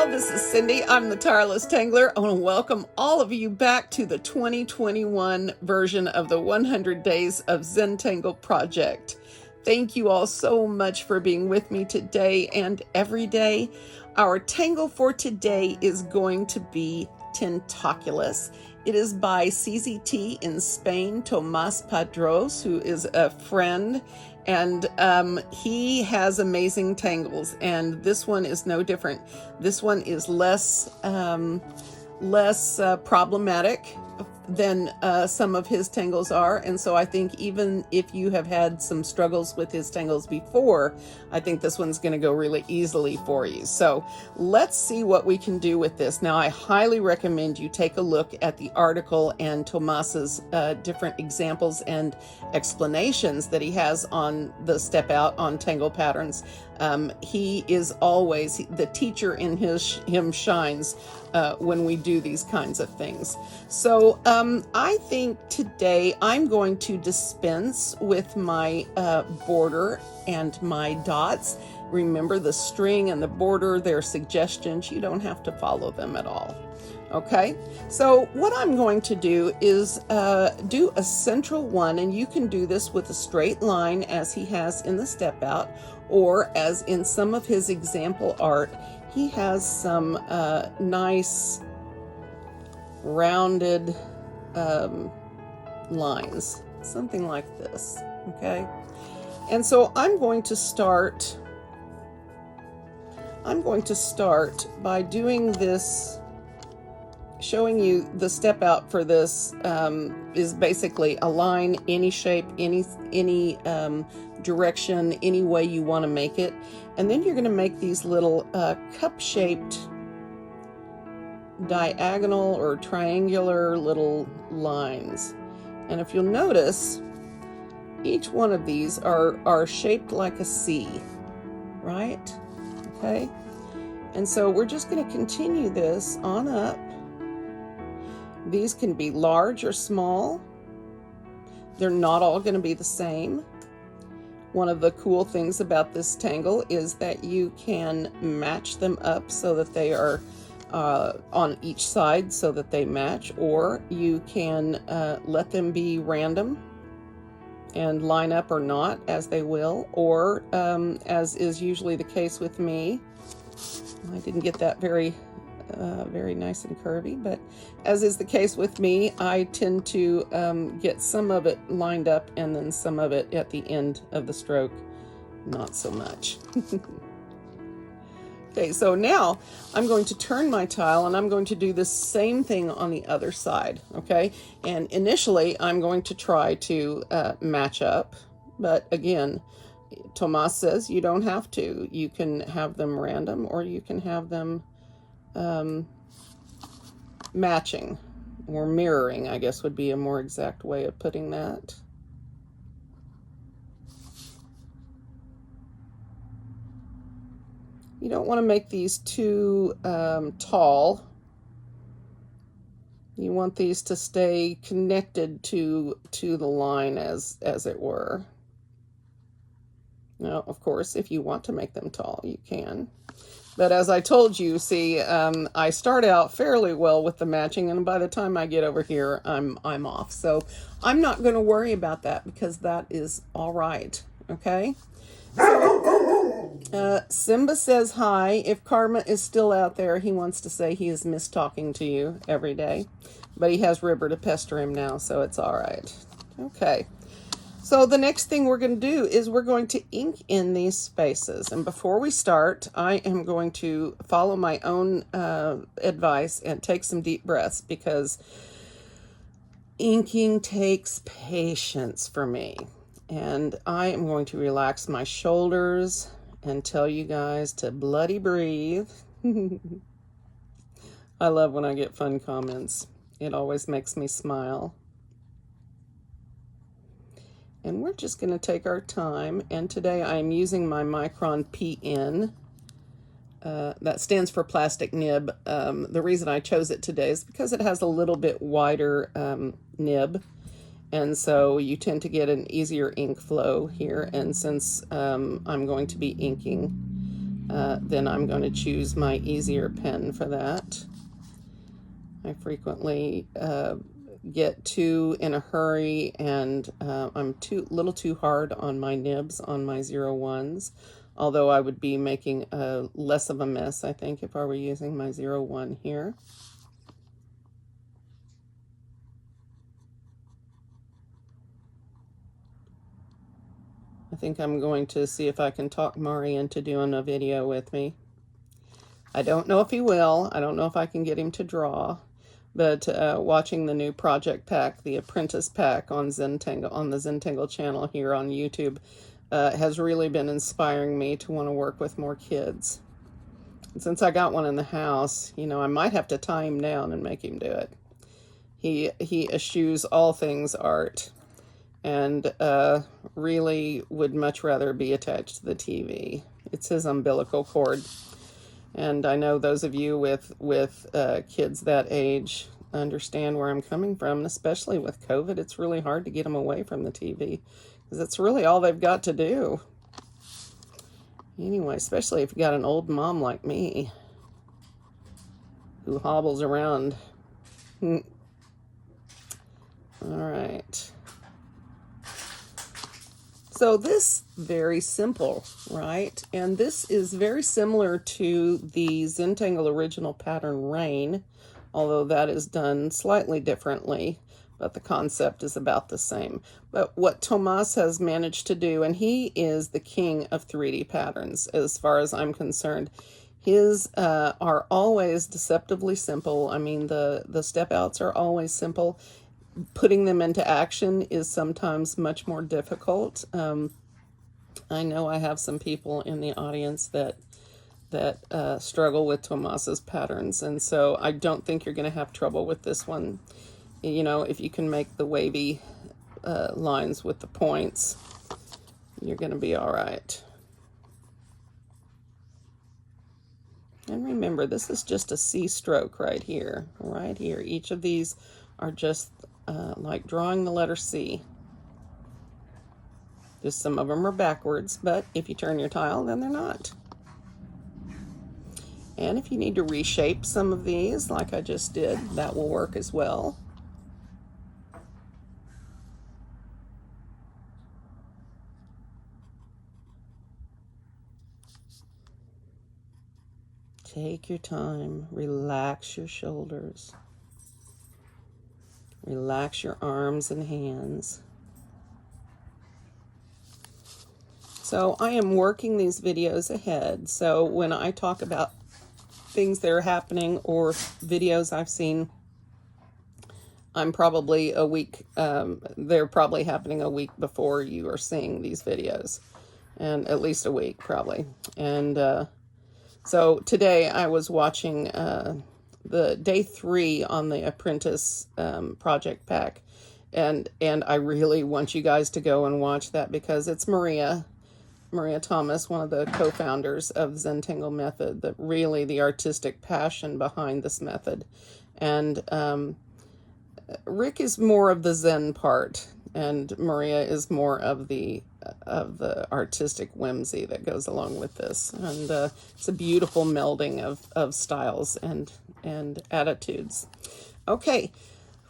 Hello, this is Cindy. I'm the Tireless Tangler. I want to welcome all of you back to the 2021 version of the 100 Days of Zentangle project. Thank you all so much for being with me today and every day. Our tangle for today is going to be Tentaculous. It is by CZT in Spain, Tomàs Padrós, who is a friend, and he has amazing tangles, and this one is no different. This one is less problematic than some of his tangles are, and so I think even if you have had some struggles with his tangles before, I think this one's going to go really easily for you. So let's see what we can do with this. Now, I highly recommend you take a look at the article and Tomás's different examples and explanations that he has on the step out on tangle patterns. He is always, the teacher in him shines when we do these kinds of things. So I think today I'm going to dispense with my border and my dots. Remember, the string and the border, they're suggestions. You don't have to follow them at all. Okay, so what I'm going to do is do a central one, and you can do this with a straight line as he has in the step out, or as in some of his example art, he has some nice rounded lines, something like this, okay? And so I'm going to start by doing this, showing you the step out for this is basically a line, any shape, any direction, any way you want to make it. And then you're going to make these little cup-shaped diagonal or triangular little lines. And if you'll notice, each one of these are shaped like a C, right? Okay. And so we're just going to continue this on up. These can be large or small. They're not all going to be the same. One of the cool things about this tangle is that you can match them up so that they are on each side so that they match, or you can let them be random and line up or not as they will, or as is usually the case with me. I didn't get that very nice and curvy, but as is the case with me, I tend to get some of it lined up and then some of it at the end of the stroke, not so much. Okay, so now I'm going to turn my tile and I'm going to do the same thing on the other side, okay? And initially I'm going to try to match up, but again, Tomás says you don't have to. You can have them random, or you can have them matching or mirroring, I guess would be a more exact way of putting that. You don't want to make these too tall. You want these to stay connected to the line as it were. Now, of course, if you want to make them tall, you can. But as I told you, see, I start out fairly well with the matching, and by the time I get over here, I'm off. So I'm not going to worry about that because that is all right, okay? Simba says hi. If Karma is still out there, he wants to say he has missed talking to you every day. But he has River to pester him now, so it's all right. Okay. So the next thing we're going to do is we're going to ink in these spaces. And before we start, I am going to follow my own advice and take some deep breaths, because inking takes patience for me. And I am going to relax my shoulders and tell you guys to bloody breathe. I love when I get fun comments. It always makes me smile. And we're just going to take our time. And today I'm using my Micron PN. That stands for plastic nib. The reason I chose it today is because it has a little bit wider nib. And so you tend to get an easier ink flow here. And since I'm going to be inking then I'm going to choose my easier pen for that. I frequently get too in a hurry, and I'm little too hard on my nibs on my 01s, although I would be making less of a mess, I think, if I were using my 01 here. I think I'm going to see if I can talk Mari into doing a video with me. I don't know if he will. I don't know if I can get him to draw. But watching the new project pack, the apprentice pack on Zentangle, on the Zentangle channel here on YouTube, has really been inspiring me to want to work with more kids. And since I got one in the house, you know, I might have to tie him down and make him do it. He eschews all things art, and really would much rather be attached to the TV. It's his umbilical cord. And I know those of you with kids that age understand where I'm coming from, and especially with COVID, it's really hard to get them away from the TV, because it's really all they've got to do. Anyway, especially if you got an old mom like me who hobbles around. All right. So this, very simple, right? And this is very similar to the Zentangle original pattern Rain, although that is done slightly differently, but the concept is about the same. But what Tomàs has managed to do, and he is the king of 3D patterns as far as I'm concerned, his are always deceptively simple. I mean, the step outs are always simple. Putting them into action is sometimes much more difficult. I know I have some people in the audience that struggle with Tomàs's patterns, and so I don't think you're going to have trouble with this one. You know, if you can make the wavy lines with the points, you're going to be all right. And remember, this is just a C stroke right here, right here. Each of these are just like drawing the letter C. Just some of them are backwards, but if you turn your tile, then they're not. And if you need to reshape some of these, like I just did, that will work as well. Take your time, relax your shoulders, relax your arms and hands. So I am working these videos ahead. So when I talk about things that are happening or videos I've seen, I'm probably a week, they're probably happening a week before you are seeing these videos, and at least a week probably. And so today I was watching the day 3 on the Apprentice project pack, and I really want you guys to go and watch that, because it's Maria Thomas, one of the co-founders of Zentangle Method, that really the artistic passion behind this method. And Rick is more of the Zen part, and Maria is more of the artistic whimsy that goes along with this. And it's a beautiful melding of styles and attitudes. Okay,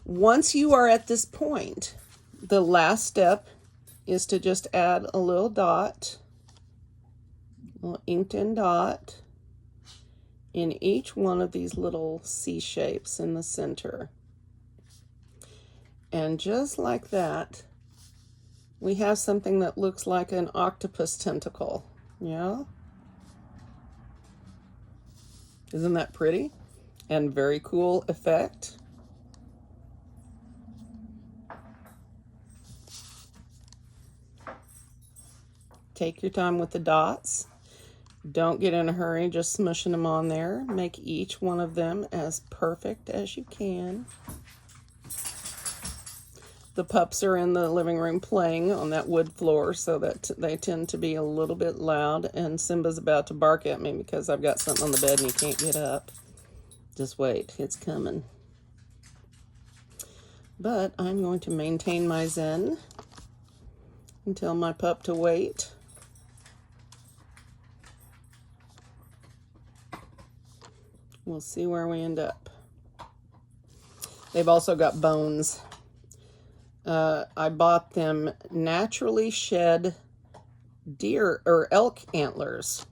once you are at this point, the last step is to just add a little dot, a little inked in dot in each one of these little C shapes in the center. And just like that, we have something that looks like an octopus tentacle. Yeah? Isn't that pretty? And very cool effect. Take your time with the dots. Don't get in a hurry, just smushing them on there. Make each one of them as perfect as you can. The pups are in the living room playing on that wood floor, so that they tend to be a little bit loud, and Simba's about to bark at me because I've got something on the bed and he can't get up. Just wait, it's coming. But I'm going to maintain my zen and tell my pup to wait. We'll see where we end up. They've also got bones. I bought them naturally shed deer or elk antlers.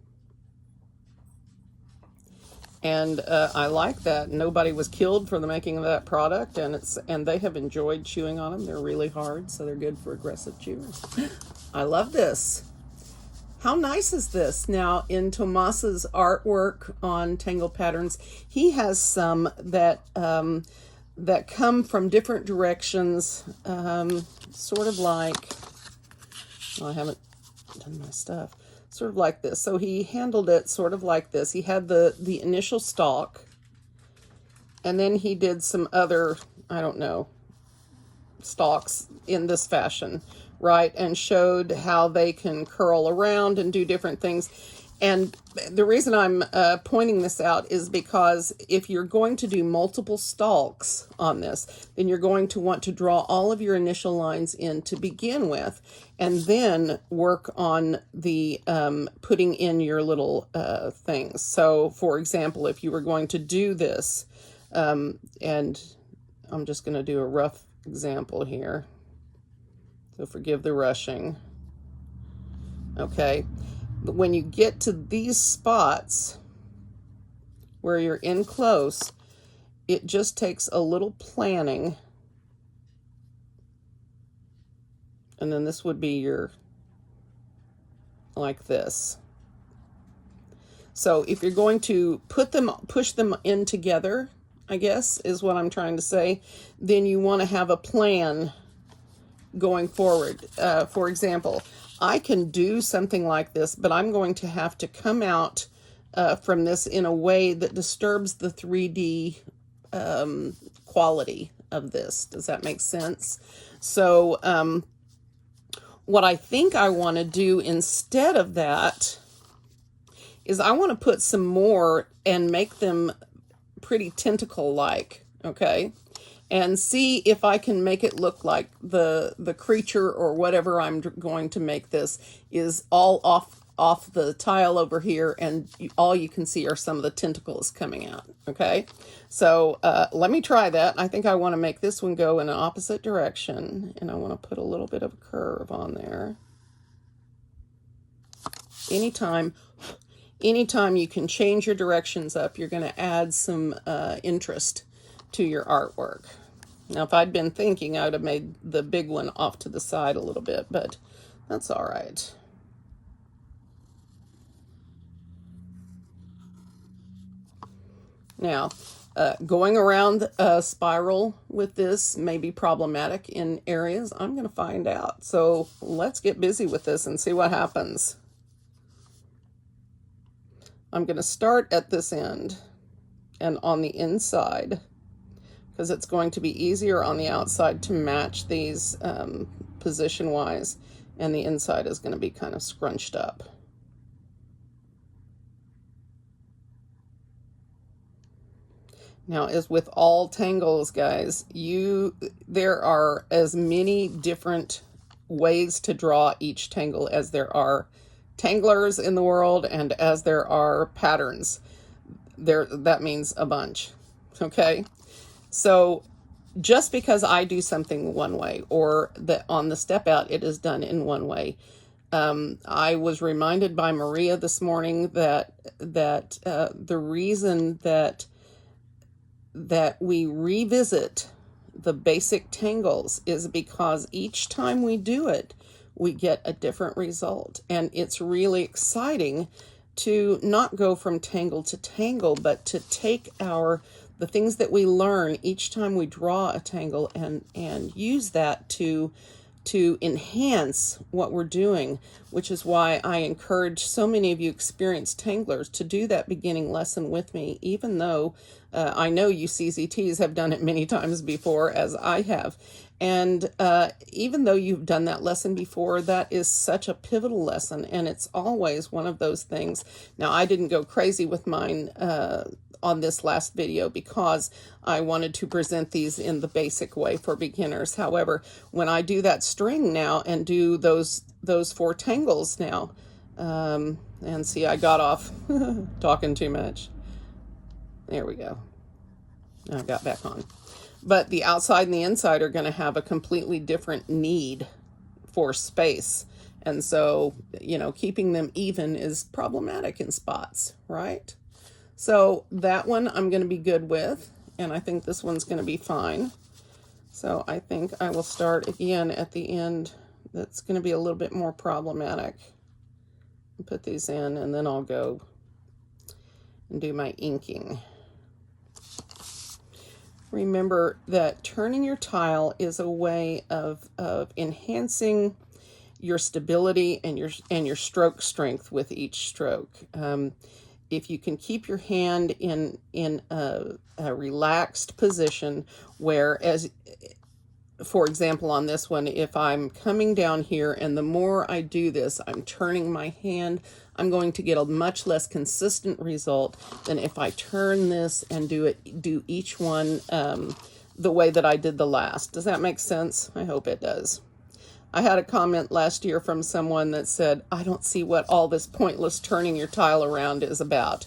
And I like that. Nobody was killed for the making of that product, and they have enjoyed chewing on them. They're really hard, so they're good for aggressive chewers. I love this. How nice is this? Now, in Tomás's artwork on tangle patterns, he has some that that come from different directions, sort of like, well, I haven't done my stuff, sort of like this. So he handled it sort of like this. He had the initial stalk, and then he did some other, I don't know, stalks in this fashion, right? And showed how they can curl around and do different things. And the reason I'm pointing this out is because if you're going to do multiple stalks on this, then you're going to want to draw all of your initial lines in to begin with, and then work on the putting in your little things. So, for example, if you were going to do this, and I'm just going to do a rough example here, so forgive the rushing. Okay. But when you get to these spots where you're in close, it just takes a little planning. And then this would be your, like this. So if you're going to push them in together, I guess is what I'm trying to say, then you want to have a plan going forward. For example, I can do something like this, but I'm going to have to come out from this in a way that disturbs the 3D quality of this. Does that make sense? So what I think I want to do instead of that is I want to put some more and make them pretty tentacle-like, okay? And see if I can make it look like the creature or whatever I'm going to make this is all off the tile over here, and all you can see are some of the tentacles coming out, okay? So let me try that. I think I want to make this one go in an opposite direction, and I want to put a little bit of a curve on there. Anytime you can change your directions up, you're going to add some interest to your artwork. Now, if I'd been thinking, I would have made the big one off to the side a little bit, but that's all right. Now, going around a spiral with this may be problematic in areas. I'm going to find out. So let's get busy with this and see what happens. I'm going to start at this end and on the inside, because it's going to be easier on the outside to match these position-wise, and the inside is going to be kind of scrunched up. Now, as with all tangles, guys, there are as many different ways to draw each tangle as there are tanglers in the world and as there are patterns. That means a bunch, okay? So just because I do something one way, or that on the step out it is done in one way, I was reminded by Maria this morning that the reason that we revisit the basic tangles is because each time we do it, we get a different result. And it's really exciting to not go from tangle to tangle, but to take the things that we learn each time we draw a tangle and use that to enhance what we're doing, which is why I encourage so many of you experienced tanglers to do that beginning lesson with me, even though I know you CZTs have done it many times before, as I have. And even though you've done that lesson before, that is such a pivotal lesson, and it's always one of those things. Now, I didn't go crazy with mine on this last video because I wanted to present these in the basic way for beginners. However, when I do that string now and do those 4 tangles now, and see, I got off talking too much. There we go. I got back on. But the outside and the inside are going to have a completely different need for space. And so, you know, keeping them even is problematic in spots, right? So that one I'm going to be good with, and I think this one's going to be fine. So I think I will start again at the end. That's going to be a little bit more problematic. Put these in, and then I'll go and do my inking. Remember that turning your tile is a way of enhancing your stability and your stroke strength with each stroke. If you can keep your hand in a relaxed position, where, as for example on this one, if I'm coming down here and the more I do this, I'm turning my hand, I'm going to get a much less consistent result than if I turn this and do each one the way that I did the last. Does that make sense? I hope it does. I had a comment last year from someone that said, I don't see what all this pointless turning your tile around is about.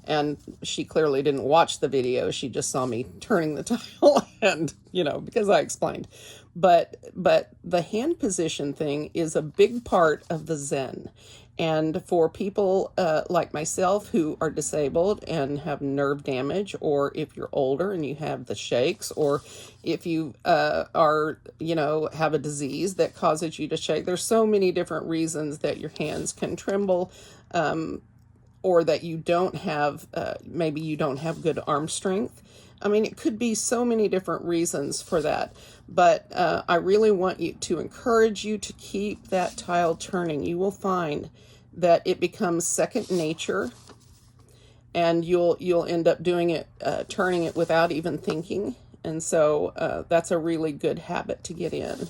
And she clearly didn't watch the video. She just saw me turning the tile and, you know, because I explained. But the hand position thing is a big part of the Zen. And for people like myself who are disabled and have nerve damage, or if you're older and you have the shakes, or if you are, you know, have a disease that causes you to shake, there's so many different reasons that your hands can tremble, or that you don't have, maybe you don't have good arm strength. I mean, it could be so many different reasons for that. But I really want to encourage you to keep that tile turning. You will find that it becomes second nature, and you'll end up doing it, turning it without even thinking. And so that's a really good habit to get in.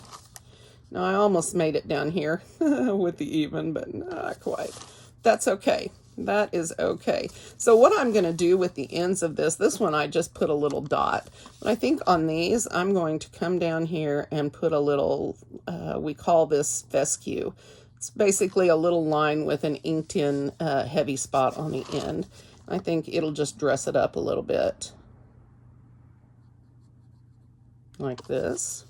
Now, I almost made it down here with the even, but not quite. That's okay. That is okay. So what I'm going to do with the ends of this one I just put a little dot. But I think on these, I'm going to come down here and put a little, we call this fescue. It's basically a little line with an inked in heavy spot on the end. I think it'll just dress it up a little bit. Like this.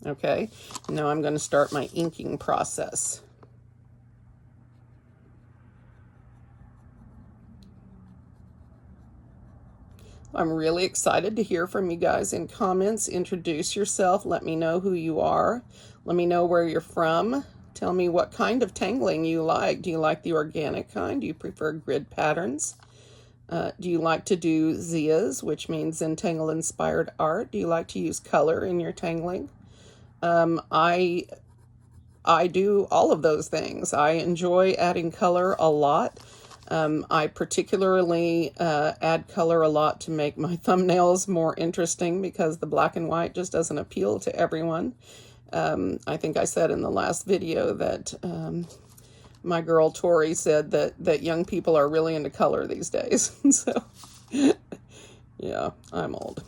Okay. Now I'm going to start my inking process. I'm really excited to hear from you guys in comments. Introduce yourself. Let me know who you are. Let me know where you're from. Tell me what kind of tangling you like. Do you like the organic kind? Do you prefer grid patterns? Do you like to do Zias, which means Zentangle inspired art? Do you like to use color in your tangling? I do all of those things. I enjoy adding color a lot. I particularly add color a lot to make my thumbnails more interesting, because the black and white just doesn't appeal to everyone. I think I said in the last video that my girl Tori said that young people are really into color these days. So, yeah, I'm old.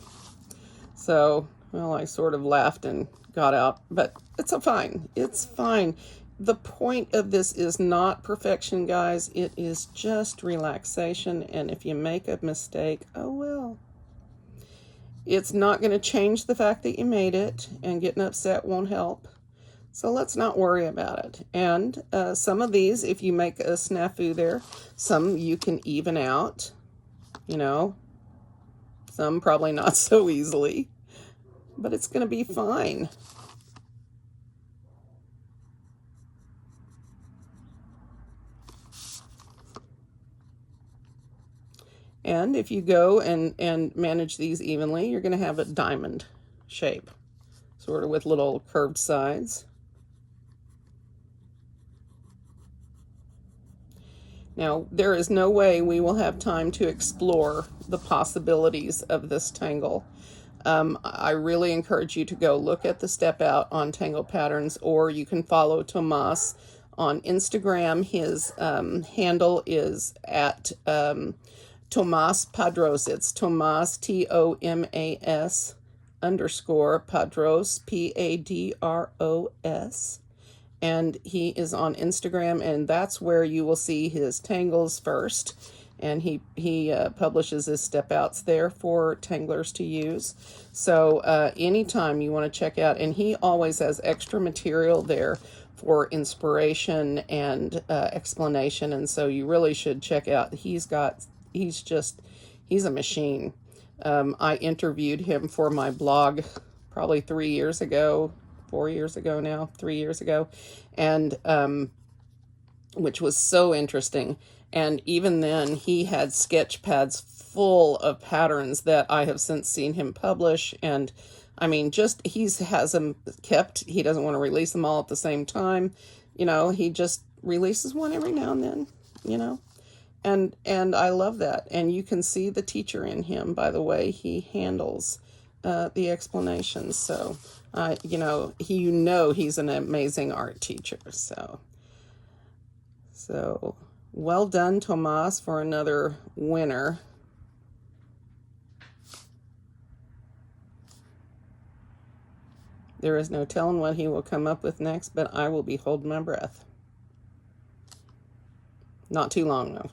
So, well, I sort of laughed and got out, but it's fine. It's fine. The point of this is not perfection, guys. It is just relaxation. And if you make a mistake, oh well. It's not going to change the fact that you made it, and getting upset won't help. So let's not worry about it. And some of these, if you make a snafu there, some you can even out, you know, some probably not so easily, but it's going to be fine. And if you go and manage these evenly, you're going to have a diamond shape, sort of with little curved sides. Now, there is no way we will have time to explore the possibilities of this tangle. I really encourage you to go look at the step out on Tangle Patterns, or you can follow Tomàs on Instagram. His handle is at Tomàs Padrós. It's Tomàs, Tomas _ Padrós, Padros. And he is on Instagram, and that's where you will see his tangles first. and he publishes his step outs there for tanglers to use. So anytime you want to check out, and he always has extra material there for inspiration and explanation, and so you really should check out. He's a machine. I interviewed him for my blog probably 3 years ago, 4 years ago now, 3 years ago, and which was so interesting. And even then, he had sketch pads full of patterns that I have since seen him publish. And I mean, just has them kept. He doesn't want to release them all at the same time. He just releases one every now and then, and I love that. And you can see the teacher in him by the way he handles the explanations. So, he's an amazing art teacher. So well done, Tomàs, for another winner. There is no telling what he will come up with next, but I will be holding my breath. Not too long, though.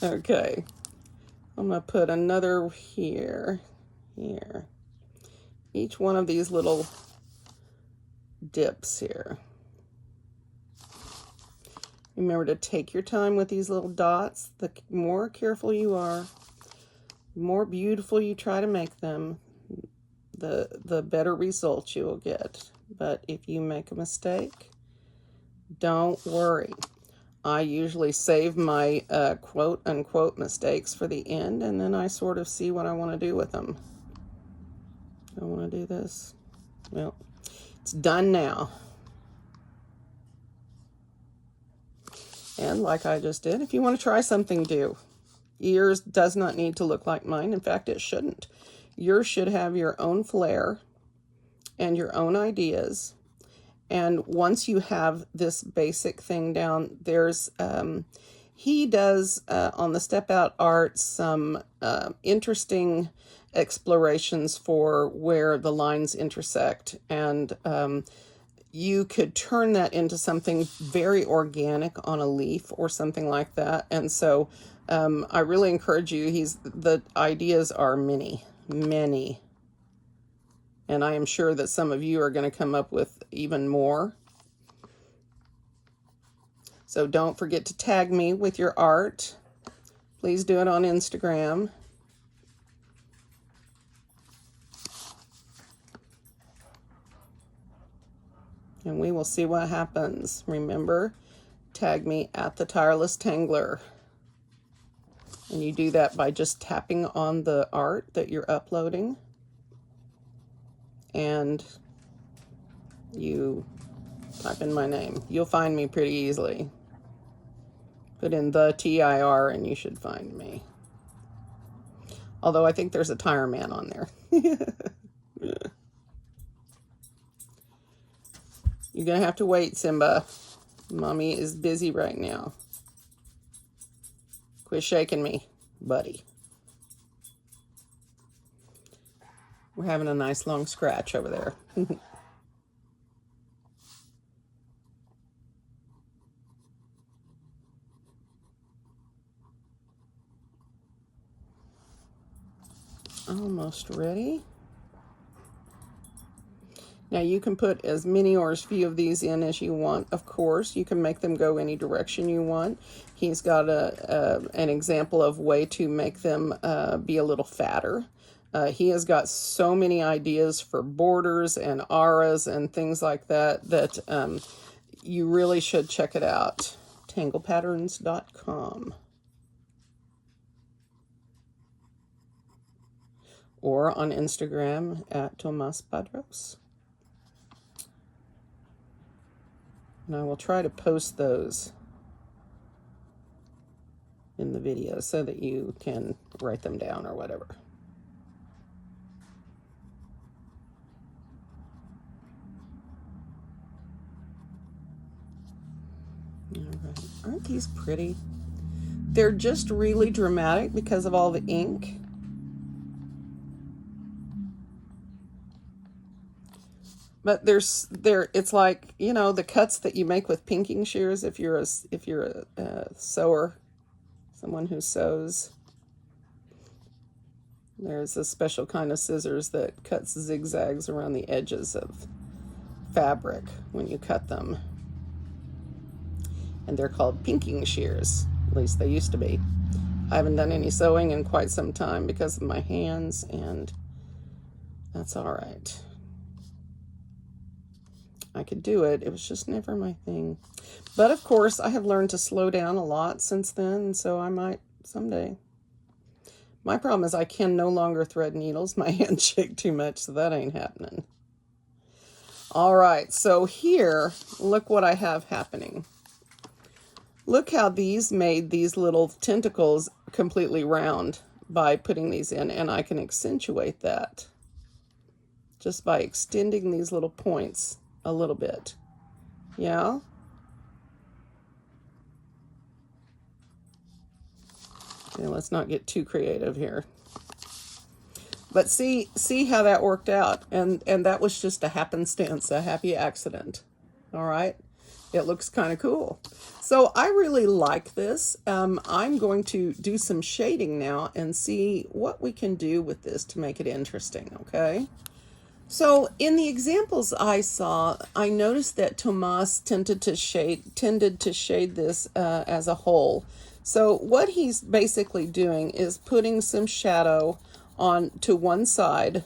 Okay. I'm going to put another here. Each one of these little dips here. Remember to take your time with these little dots. The more careful you are, the more beautiful you try to make them, the better results you will get. But if you make a mistake, don't worry. I usually save my quote unquote mistakes for the end, and then I sort of see what I want to do with them. I want to do this. Well, it's done now. And like I just did, if you want to try something, do. Yours does not need to look like mine. In fact, it shouldn't. Yours should have your own flair and your own ideas. And once you have this basic thing down, there's he does on the step out art some interesting explorations for where the lines intersect, and you could turn that into something very organic on a leaf or something like that. And so I really encourage you. The ideas are many. And I am sure that some of you are going to come up with even more. So don't forget to tag me with your art. Please do it on Instagram. And we will see what happens. Remember, tag me at the Tireless Tangler. And you do that by just tapping on the art that you're uploading. And you type in my name. You'll find me pretty easily. Put in the TIR and you should find me. Although I think there's a tire man on there. You're going to have to wait, Simba. Mommy is busy right now. Quit shaking me, buddy. We're having a nice long scratch over there. Almost ready. Now you can put as many or as few of these in as you want. Of course, you can make them go any direction you want. He's got an example of way to make them be a little fatter. He has got so many ideas for borders and auras and things like that that you really should check it out. tanglepatterns.com. Or on Instagram at Tomàs Padrós. And I will try to post those in the video so that you can write them down or whatever. All right. Aren't these pretty? They're just really dramatic because of all the ink. But it's like, the cuts that you make with pinking shears if you're a sewer. someone who sews. There's a special kind of scissors that cuts zigzags around the edges of fabric when you cut them. And they're called pinking shears, at least they used to be. I haven't done any sewing in quite some time because of my hands, and that's all right. I could do it. It was just never my thing. But of course, I have learned to slow down a lot since then, and so I might someday. My problem is I can no longer thread needles. My hands shake too much, so that ain't happening. All right, so here, look what I have happening. Look how these made these little tentacles completely round by putting these in, and I can accentuate that just by extending these little points a little bit. Yeah? Okay, let's not get too creative here. But see how that worked out, and that was just a happenstance, a happy accident. All right? It looks kind of cool. So I really like this. I'm going to do some shading now and see what we can do with this to make it interesting, okay? So in the examples I saw, I noticed that Tomàs tended to shade this as a whole. So what he's basically doing is putting some shadow on to one side.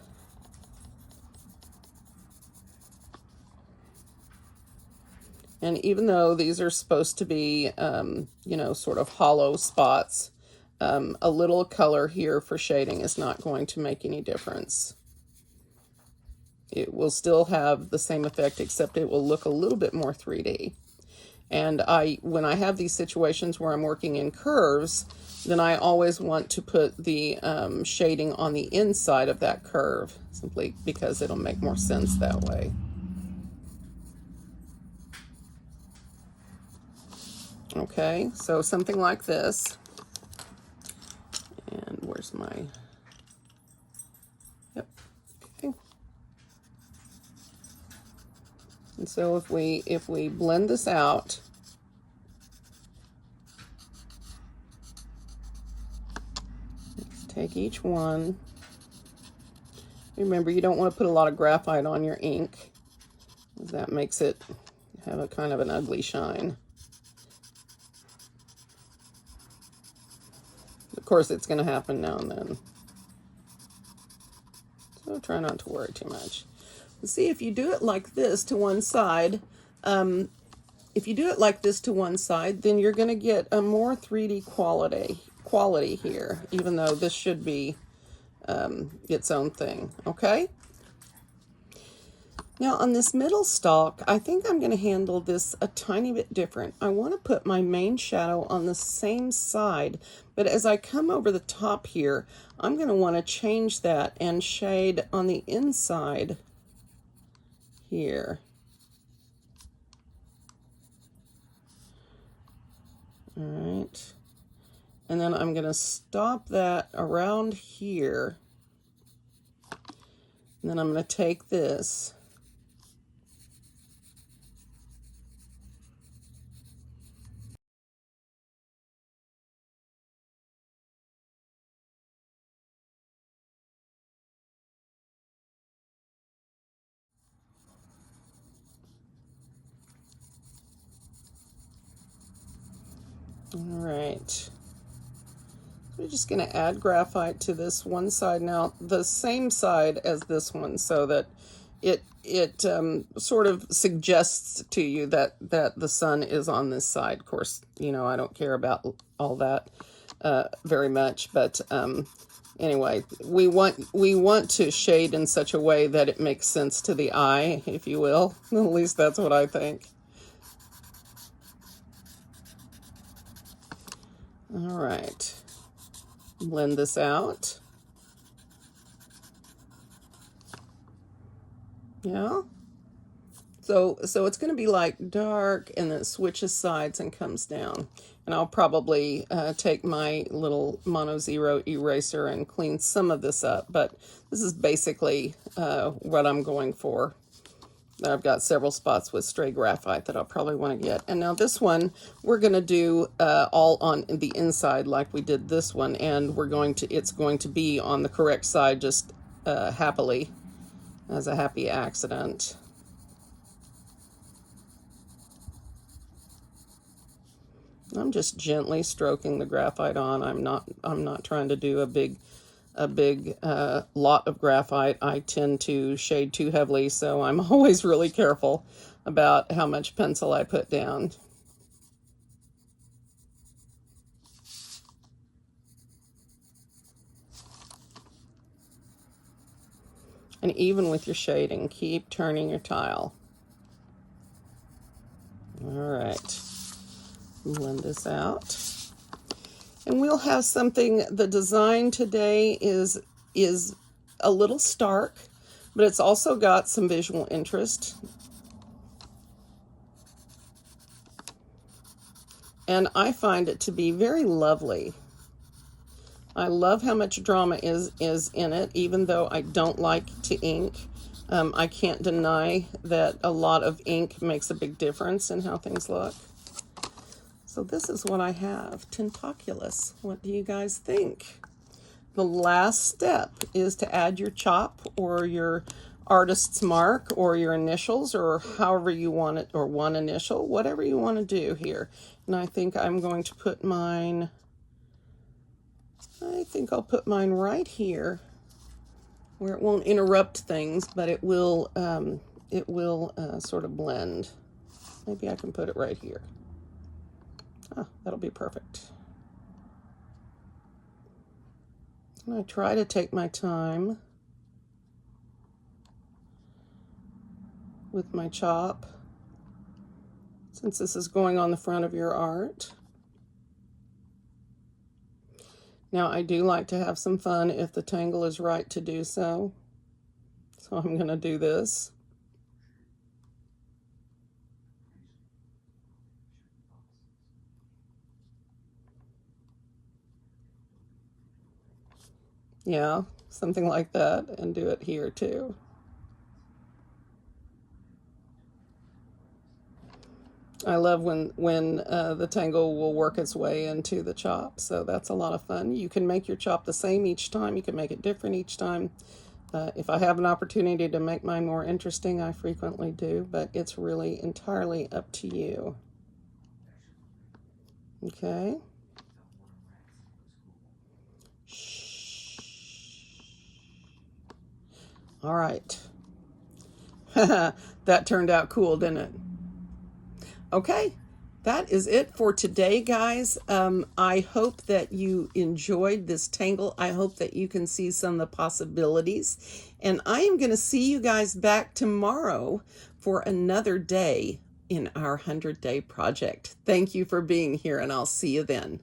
And even though these are supposed to be, you know, sort of hollow spots, a little color here for shading is not going to make any difference. It will still have the same effect, except it will look a little bit more 3D. And when I have these situations where I'm working in curves, then I always want to put the shading on the inside of that curve, simply because it'll make more sense that way. Okay, so something like this. And where's my... Yep. Okay. And so if we blend this out, let's take each one. Remember, you don't want to put a lot of graphite on your ink, because that makes it have a kind of an ugly shine. Of course, it's going to happen now and then. So try not to worry too much. See, if you do it like this to one side, then you're going to get a more 3D quality here, even though this should be its own thing, okay? Now on this middle stalk, I think I'm going to handle this a tiny bit different. I want to put my main shadow on the same side, but as I come over the top here, I'm going to want to change that and shade on the inside here. All right. And then I'm going to stop that around here. And then I'm going to take this. All right. We're just going to add graphite to this one side now, the same side as this one, so that it sort of suggests to you that the sun is on this side. Of course, you know, I don't care about all that very much, but anyway, we want to shade in such a way that it makes sense to the eye, if you will. At least that's what I think. All right, blend this out. Yeah. So it's going to be like dark, and then it switches sides and comes down. And I'll probably take my little mono zero eraser and clean some of this up, but this is basically what I'm going for. I've got several spots with stray graphite that I'll probably want to get. And now this one, we're going to do all on the inside like we did this one, and it's going to be on the correct side, just happily, as a happy accident. I'm just gently stroking the graphite on. I'm not trying to do a big lot of graphite. I tend to shade too heavily, so I'm always really careful about how much pencil I put down. And even with your shading, keep turning your tile. All right, blend this out. And we'll have something, the design today is a little stark, but it's also got some visual interest. And I find it to be very lovely. I love how much drama is in it, even though I don't like to ink. I can't deny that a lot of ink makes a big difference in how things look. So this is what I have, tentaculous. What do you guys think? The last step is to add your chop or your artist's mark or your initials or however you want it, or one initial, whatever you want to do here. And I think I'm going to put mine, I think I'll put mine right here where it won't interrupt things, but it will sort of blend. Maybe I can put it right here. Ah, that'll be perfect. And I try to take my time with my chop, since this is going on the front of your art. Now, I do like to have some fun if the tangle is right to do so. So I'm going to do this. Yeah, something like that, and do it here too. I love when the tangle will work its way into the chop, so that's a lot of fun. You can make your chop the same each time. You can make it different each time. If I have an opportunity to make mine more interesting, I frequently do, but it's really entirely up to you. Okay. All right. That turned out cool, didn't it? Okay, that is it for today, guys. I hope that you enjoyed this tangle. I hope that you can see some of the possibilities. And I am going to see you guys back tomorrow for another day in our 100-day project. Thank you for being here, and I'll see you then.